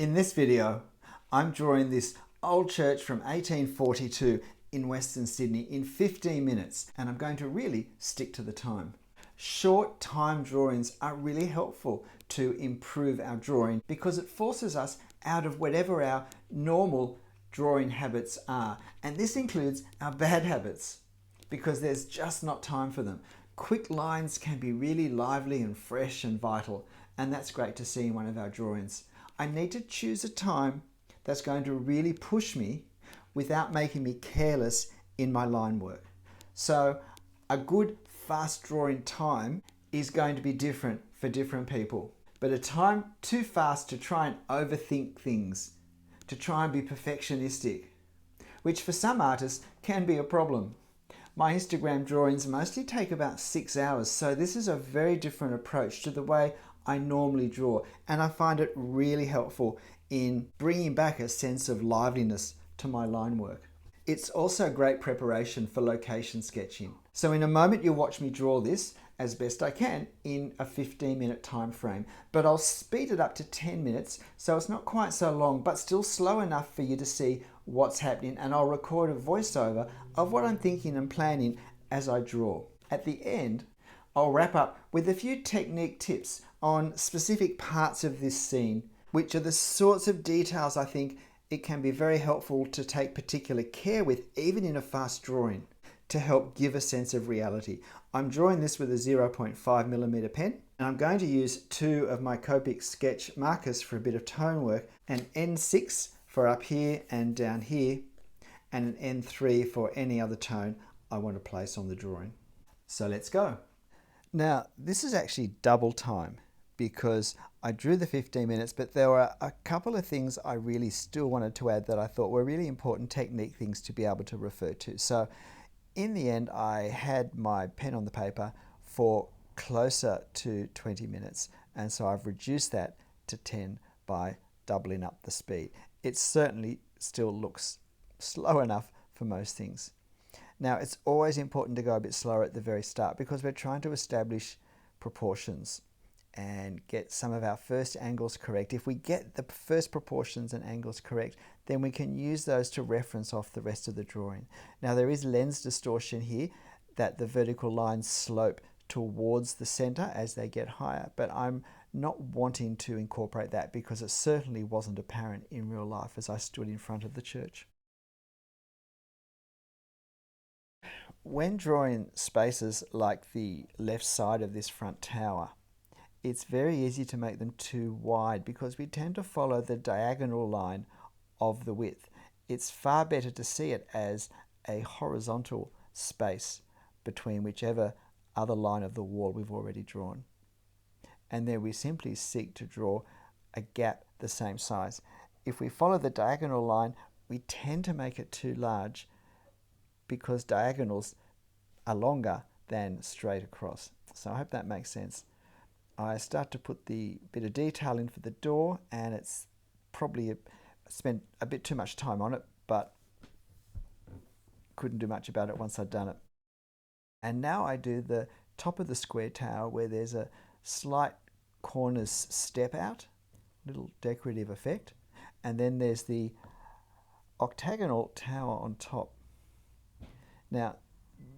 In this video, I'm drawing this old church from 1842 in Western Sydney in 15 minutes, and I'm going to really stick to the time. Short time drawings are really helpful to improve our drawing because it forces us out of whatever our normal drawing habits are. And this includes our bad habits because there's just not time for them. Quick lines can be really lively and fresh and vital, and that's great to see in one of our drawings. I need to choose a time that's going to really push me without making me careless in my line work. So a good fast drawing time is going to be different for different people. But a time too fast to try and overthink things, to try and be perfectionistic, which for some artists can be a problem. My Instagram drawings mostly take about 6 hours, so this is a very different approach to the way I normally draw, and I find it really helpful in bringing back a sense of liveliness to my line work. It's also great preparation for location sketching. So in a moment you'll watch me draw this as best I can in a 15-minute time frame, but I'll speed it up to 10 minutes so it's not quite so long but still slow enough for you to see what's happening, and I'll record a voiceover of what I'm thinking and planning as I draw. At the end, I'll wrap up with a few technique tips on specific parts of this scene, which are the sorts of details I think it can be very helpful to take particular care with, even in a fast drawing, to help give a sense of reality. I'm drawing this with a 0.5mm pen, and I'm going to use two of my Copic sketch markers for a bit of tone work, an N6 for up here and down here, and an N3 for any other tone I want to place on the drawing. So let's go. Now, this is actually double time because I drew the 15 minutes, but there were a couple of things I really still wanted to add that I thought were really important technique things to be able to refer to. So in the end, I had my pen on the paper for closer to 20 minutes, and so I've reduced that to 10 by doubling up the speed. It certainly still looks slow enough for most things. Now, it's always important to go a bit slower at the very start because we're trying to establish proportions and get some of our first angles correct. If we get the first proportions and angles correct, then we can use those to reference off the rest of the drawing. Now, there is lens distortion here that the vertical lines slope towards the center as they get higher, but I'm not wanting to incorporate that because it certainly wasn't apparent in real life as I stood in front of the church. When drawing spaces like the left side of this front tower, it's very easy to make them too wide because we tend to follow the diagonal line of the width. It's far better to see it as a horizontal space between whichever other line of the wall we've already drawn. And then we simply seek to draw a gap the same size. If we follow the diagonal line, we tend to make it too large because diagonals are longer than straight across. So I hope that makes sense. I start to put the bit of detail in for the door, and it's probably spent a bit too much time on it, but couldn't do much about it once I'd done it. And now I do the top of the square tower where there's a slight corners step out, little decorative effect, and then there's the octagonal tower on top. Now,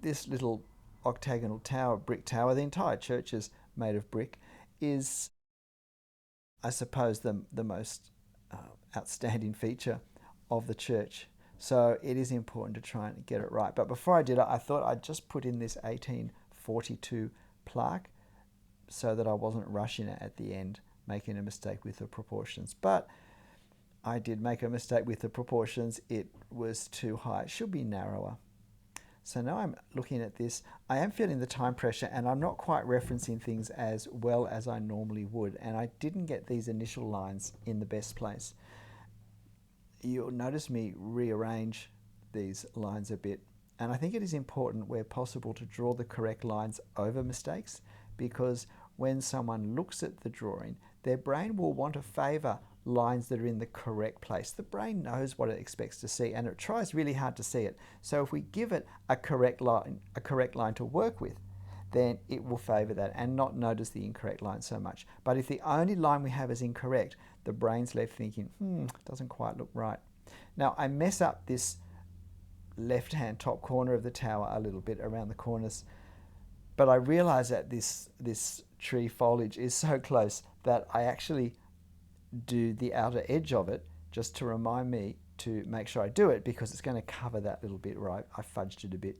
this little octagonal tower, brick tower, the entire church is made of brick, is, I suppose, the most outstanding feature of the church. So it is important to try and get it right. But before I did it, I thought I'd just put in this 1842 plaque so that I wasn't rushing it at the end, making a mistake with the proportions. But I did make a mistake with the proportions. It was too high. It should be narrower. So now I'm looking at this, I am feeling the time pressure and I'm not quite referencing things as well as I normally would, and I didn't get these initial lines in the best place. You'll notice me rearrange these lines a bit, and I think it is important where possible to draw the correct lines over mistakes, because when someone looks at the drawing, their brain will want to favour lines that are in the correct place. The brain knows what it expects to see and it tries really hard to see it. So if we give it a correct line to work with, then it will favour that and not notice the incorrect line so much. But if the only line we have is incorrect, the brain's left thinking, doesn't quite look right. Now, I mess up this left-hand top corner of the tower a little bit around the corners, but I realise that this tree foliage is so close that I actually do the outer edge of it just to remind me to make sure I do it, because it's going to cover that little bit where I fudged it a bit.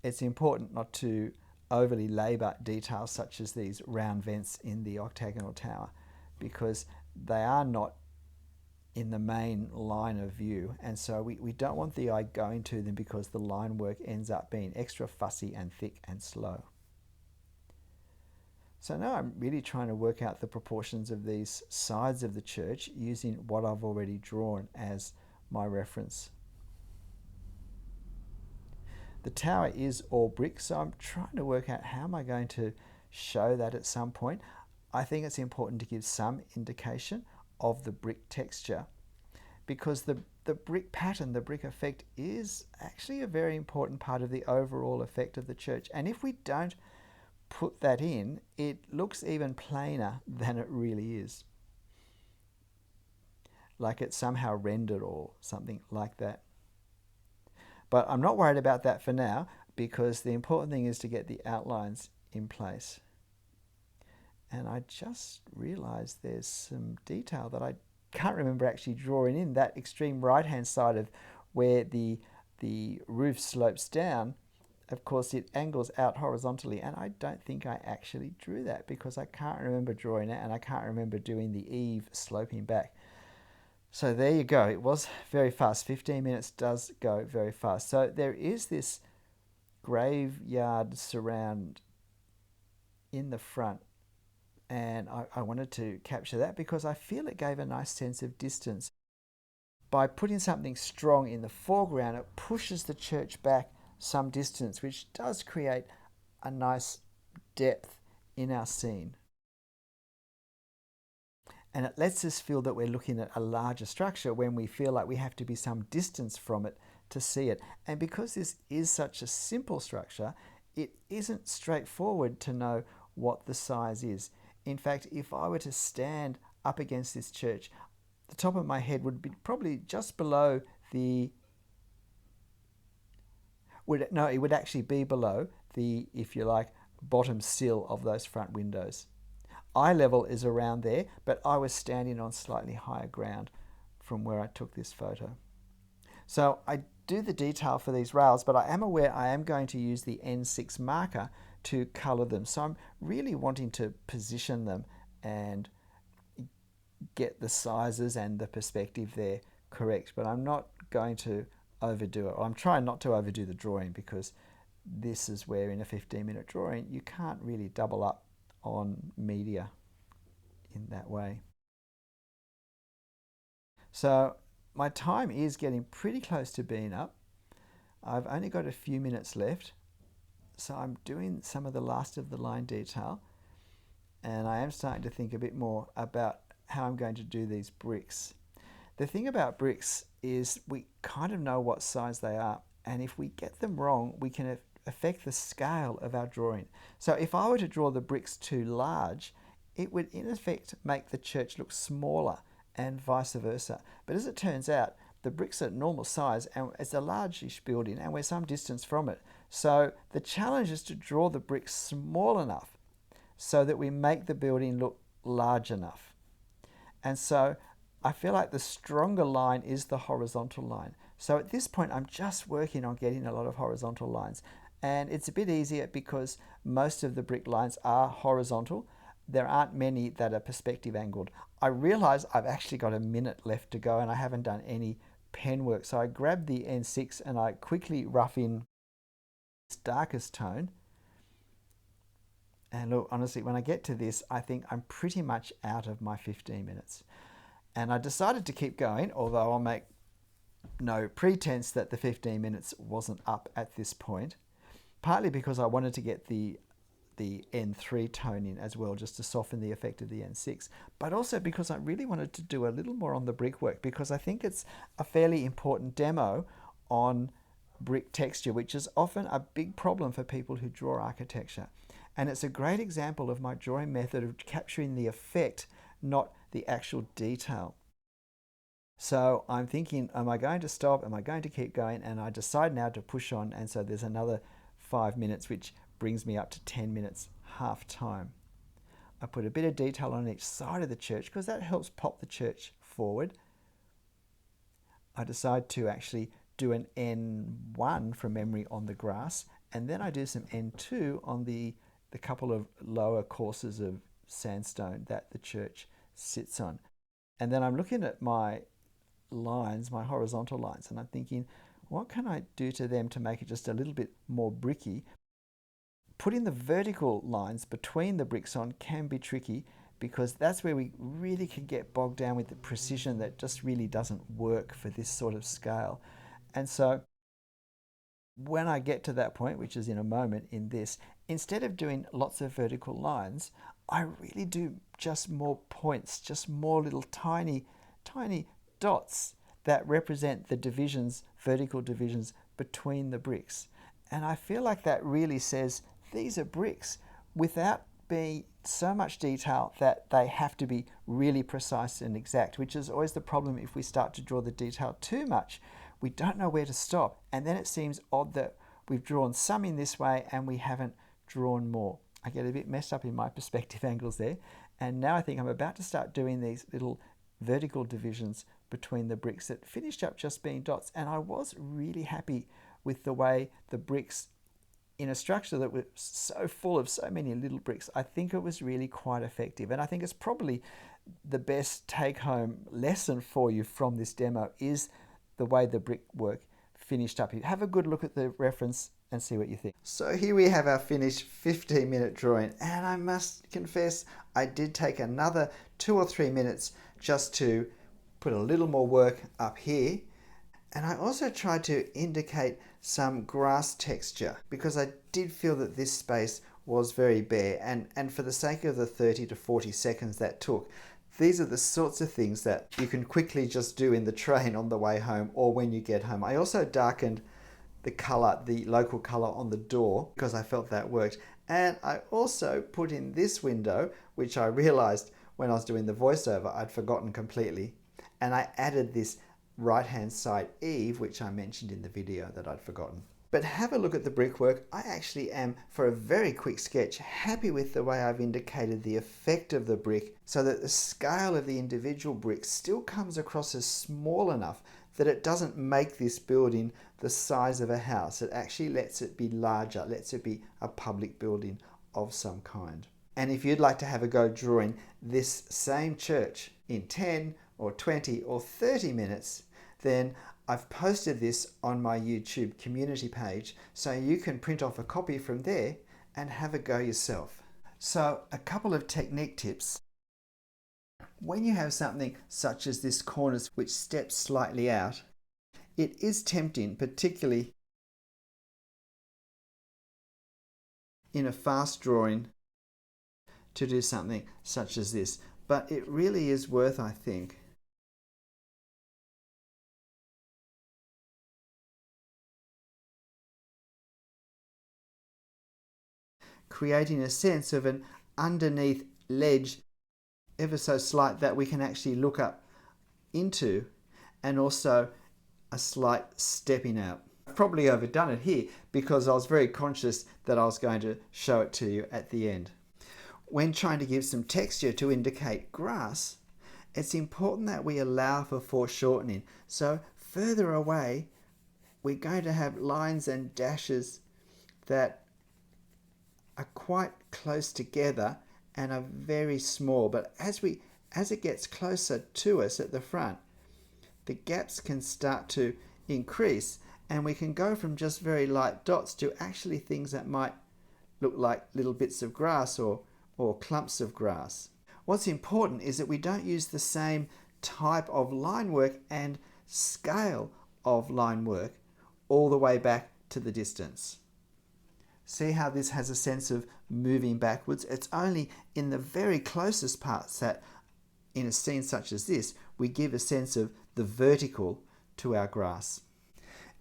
It's important not to overly labour details such as these round vents in the octagonal tower, because they are not in the main line of view, and so we don't want the eye going to them, because the line work ends up being extra fussy and thick and slow. So now I'm really trying to work out the proportions of these sides of the church using what I've already drawn as my reference. The tower is all brick, so I'm trying to work out how am I going to show that at some point. I think it's important to give some indication of the brick texture, because the brick pattern, the brick effect, is actually a very important part of the overall effect of the church. And if we don't put that in, it looks even plainer than it really is, like it's somehow rendered or something like that. But I'm not worried about that for now, because the important thing is to get the outlines in place. And I just realized there's some detail that I can't remember actually drawing in. That extreme right hand side of where the roof slopes down, of course it angles out horizontally, and I don't think I actually drew that, because I can't remember drawing it, and I can't remember doing the eave sloping back. So there you go. It was very fast. 15 minutes does go very fast. So there is this graveyard surround in the front, and I wanted to capture that because I feel it gave a nice sense of distance. By putting something strong in the foreground, it pushes the church back some distance, which does create a nice depth in our scene. And it lets us feel that we're looking at a larger structure when we feel like we have to be some distance from it to see it. And because this is such a simple structure, it isn't straightforward to know what the size is. In fact, if I were to stand up against this church, the top of my head would be probably just below the... it would actually be below the, if you like, bottom sill of those front windows. Eye level is around there, but I was standing on slightly higher ground from where I took this photo. So I do the detail for these rails, but I am aware I am going to use the N6 marker to colour them. So I'm really wanting to position them and get the sizes and the perspective there correct, but I'm not going to overdo it. I'm trying not to overdo the drawing, because this is where in a 15-minute drawing you can't really double up on media in that way. So my time is getting pretty close to being up. I've only got a few minutes left, so I'm doing some of the last of the line detail, and I am starting to think a bit more about how I'm going to do these bricks. The thing about bricks is we kind of know what size they are, and if we get them wrong, we can affect the scale of our drawing. So if I were to draw the bricks too large, it would in effect make the church look smaller, and vice versa. But as it turns out, the bricks are normal size, and it's a large-ish building, and we're some distance from it. So the challenge is to draw the bricks small enough so that we make the building look large enough. And so I feel like the stronger line is the horizontal line. So at this point, I'm just working on getting a lot of horizontal lines. And it's a bit easier because most of the brick lines are horizontal. There aren't many that are perspective angled. I realize I've actually got a minute left to go and I haven't done any pen work. So I grabbed the N6 and I quickly rough in this darkest tone. And look, honestly, when I get to this, I think I'm pretty much out of my 15 minutes. And I decided to keep going, although I'll make no pretense that the 15 minutes wasn't up at this point. Partly because I wanted to get the N3 tone in as well, just to soften the effect of the N6. But also because I really wanted to do a little more on the brickwork, because I think it's a fairly important demo on brick texture, which is often a big problem for people who draw architecture. And it's a great example of my drawing method of capturing the effect, not the actual detail. So I'm thinking, am I going to stop? Am I going to keep going? And I decide now to push on. And so there's another 5 minutes, which brings me up to 10 minutes, half time. I put a bit of detail on each side of the church because that helps pop the church forward. I decide to actually do an N1 from memory on the grass, and then I do some N2 on the couple of lower courses of sandstone that the church sits on. And then I'm looking at my lines, my horizontal lines, and I'm thinking, what can I do to them to make it just a little bit more bricky? Putting the vertical lines between the bricks on can be tricky because that's where we really can get bogged down with the precision that just really doesn't work for this sort of scale. And so when I get to that point, which is in a moment in this, instead of doing lots of vertical lines, I really do just more points, just more little tiny dots that represent the divisions, vertical divisions between the bricks. And I feel like that really says these are bricks without being so much detail that they have to be really precise and exact, which is always the problem if we start to draw the detail too much. We don't know where to stop, and then it seems odd that we've drawn some in this way and we haven't drawn more. I get a bit messed up in my perspective angles there, and now I think I'm about to start doing these little vertical divisions between the bricks that finished up just being dots, and I was really happy with the way the bricks, in a structure that was so full of so many little bricks, I think it was really quite effective. And I think it's probably the best take-home lesson for you from this demo is the way the brickwork finished up. Have a good look at the reference and see what you think. So here we have our finished 15-minute drawing, and I must confess I did take another 2 or 3 minutes just to put a little more work up here. And I also tried to indicate some grass texture because I did feel that this space was very bare, and for the sake of the 30 to 40 seconds that took, these are the sorts of things that you can quickly just do in the train on the way home or when you get home. I also darkened the colour, the local colour on the door because I felt that worked. And I also put in this window, which I realised when I was doing the voiceover I'd forgotten completely. And I added this right-hand side eave, which I mentioned in the video that I'd forgotten. But have a look at the brickwork. I actually am, for a very quick sketch, happy with the way I've indicated the effect of the brick so that the scale of the individual bricks still comes across as small enough that it doesn't make this building the size of a house. It actually lets it be larger, lets it be a public building of some kind. And if you'd like to have a go drawing this same church in 10 or 20 or 30 minutes, then I've posted this on my YouTube community page so you can print off a copy from there and have a go yourself. So a couple of technique tips. When you have something such as this cornice which steps slightly out, it is tempting, particularly in a fast drawing, to do something such as this. But it really is worth, I think, creating a sense of an underneath ledge ever so slight that we can actually look up into, and also a slight stepping out. I've probably overdone it here because I was very conscious that I was going to show it to you at the end. When trying to give some texture to indicate grass, it's important that we allow for foreshortening. So further away, we're going to have lines and dashes that are quite close together and are very small. But as it gets closer to us at the front, the gaps can start to increase, and we can go from just very light dots to actually things that might look like little bits of grass or clumps of grass. What's important is that we don't use the same type of line work and scale of line work all the way back to the distance. See how this has a sense of moving backwards? It's only in the very closest parts that, in a scene such as this, we give a sense of the vertical to our grass.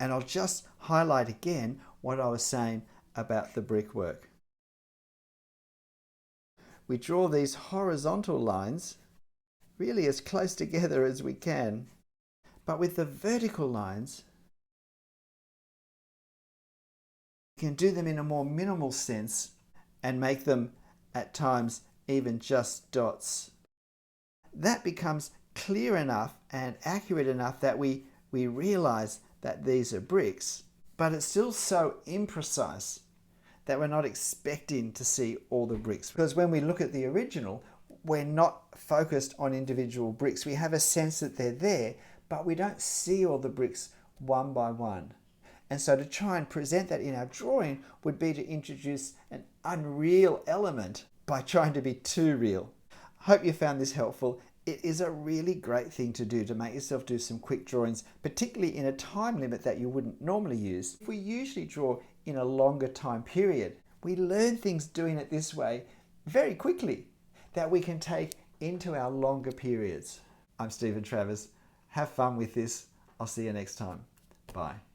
And I'll just highlight again what I was saying about the brickwork. We draw these horizontal lines really as close together as we can. But with the vertical lines, we can do them in a more minimal sense and make them at times even just dots. That becomes clear enough and accurate enough that we realize that these are bricks, but it's still so imprecise that we're not expecting to see all the bricks. Because when we look at the original, we're not focused on individual bricks. We have a sense that they're there, but we don't see all the bricks one by one. And so to try and present that in our drawing would be to introduce an unreal element by trying to be too real. I hope you found this helpful. It is a really great thing to do, to make yourself do some quick drawings, particularly in a time limit that you wouldn't normally use. If we usually draw in a longer time period, we learn things doing it this way very quickly that we can take into our longer periods. I'm Stephen Travers. Have fun with this. I'll see you next time. Bye.